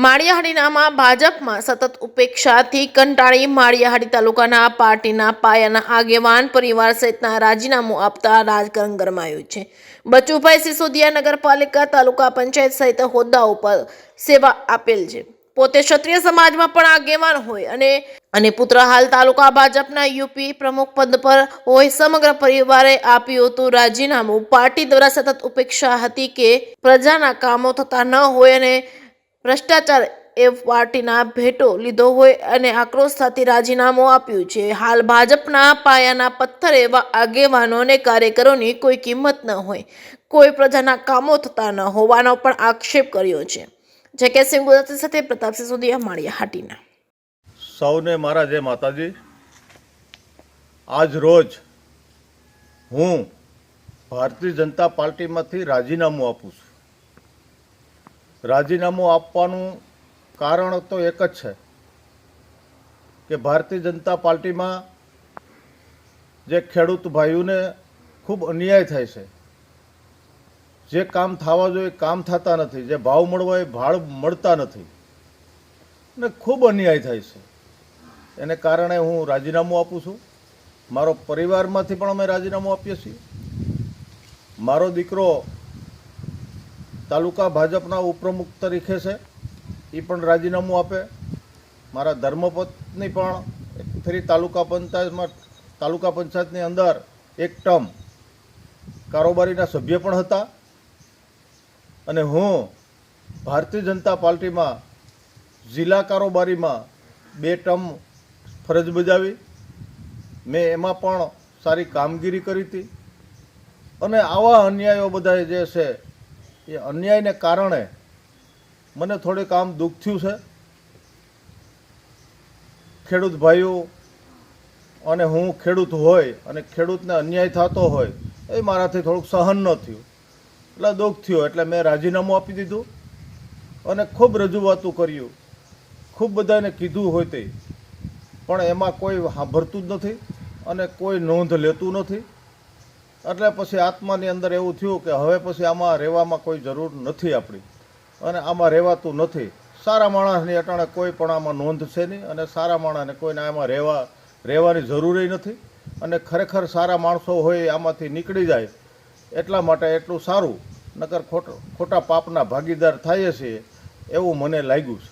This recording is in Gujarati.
માળિયાહાડીનામાં ભાજપમાં સતત ઉપેક્ષાથી કંટાળી માળિયાહાડી તાલુકાના પાર્ટીના પાયાના આગેવાન પરિવાર સહિતના રાજીનામું આપતા રાજકારણ ગરમાયું છે. બચુભાઈ સિસોદિયા નગરપાલિકા તાલુકા પંચાયત સહિત હોદ્દાઓ પર સેવા આપેલ છે. પોતે ક્ષત્રિય સમાજમાં પણ આગેવાન હોય અને પુત્ર હાલ તાલુકા ભાજપના યુપી પ્રમુખ પદ પર હોય. સમગ્ર પરિવારે આપ્યું હતું રાજીનામું. પાર્ટી દ્વારા સતત ઉપેક્ષા હતી કે પ્રજાના કામો થતા ન હોય અને ભ્રષ્ટાચાર એ પાર્ટીના ભેટો લીધો હોય અને આક્રોશ સાથે રાજીનામું આપ્યું છે. હાલ ભાજપના પાયાના પથ્થર એવા આગેવાનો અને કાર્યકરોની કોઈ કિંમત ન હોય, કોઈ પ્રજાના કામો થતા ન હોવાનો પણ આક્ષેપ કર્યો છે. જે સિંહ ગુજરાતી સાથે પ્રતાપ સિસોદિયા, માળિયાહાટીના. સૌને મારા જય માતાજી. આજ રોજ હું ભારતીય જનતા પાર્ટીમાંથી રાજીનામું આપું છું. રાજીનામું આપવાનું કારણ તો એક જ છે કે ભારતીય જનતા પાર્ટીમાં જે ખેડૂત ભાઈઓને ખૂબ અન્યાય થાય છે, જે કામ થવા જોઈએ કામ થતા નથી, જે ભાવ મળવા એ ભાવ મળતા નથી અને ખૂબ અન્યાય થાય છે. એને કારણે હું રાજીનામું આપું છું. મારો પરિવારમાંથી પણ અમે રાજીનામું આપીએ છીએ. મારો દીકરો તાલુકા ભાજપના ઉપપ્રમુખ તરીકે છે, એ પણ રાજીનામું આપે. મારા ધર્મપત્ની પણ ફરી તાલુકા પંચાયતની અંદર એક ટર્મ કારોબારીના સભ્ય પણ હતા અને હું ભારતીય જનતા પાર્ટીમાં જિલ્લા કારોબારીમાં 2 ટર્મ ફરજ બજાવી. મેં એમાં પણ સારી કામગીરી કરી હતી અને આવા અન્યાયો બધા જે છે એ અન્યાયને કારણે મને થોડીક આમ દુઃખ થયું છે. ખેડૂત ભાઈઓ અને હું ખેડૂત હોય અને ખેડૂતને અન્યાય થતો હોય એ મારાથી થોડુંક સહન ન થયું એટલે દુઃખ થયું. એટલે મેં રાજીનામું આપી દીધું અને ખૂબ રજૂઆતો કર્યું, ખૂબ બધાને કીધું હોય તે, પણ એમાં કોઈ સાંભળતું જ નથી અને કોઈ નોંધ લેતું નથી. એટલે પછી આત્માની અંદર એવું થયું કે હવે પછી આમાં રહેવામાં કોઈ જરૂર નથી આપણી અને આમાં રહેવાતું નથી. સારા માણસની અટાણે કોઈ પણ આમાં નોંધ છે નહીં અને સારા માણસને કોઈને આમાં રહેવાની જરૂર નથી અને ખરેખર સારા માણસો હોય આમાંથી નીકળી જાય એટલા માટે એટલું સારું, નકર ખોટા પાપના ભાગીદાર થાય છે એવું મને લાગ્યું છે.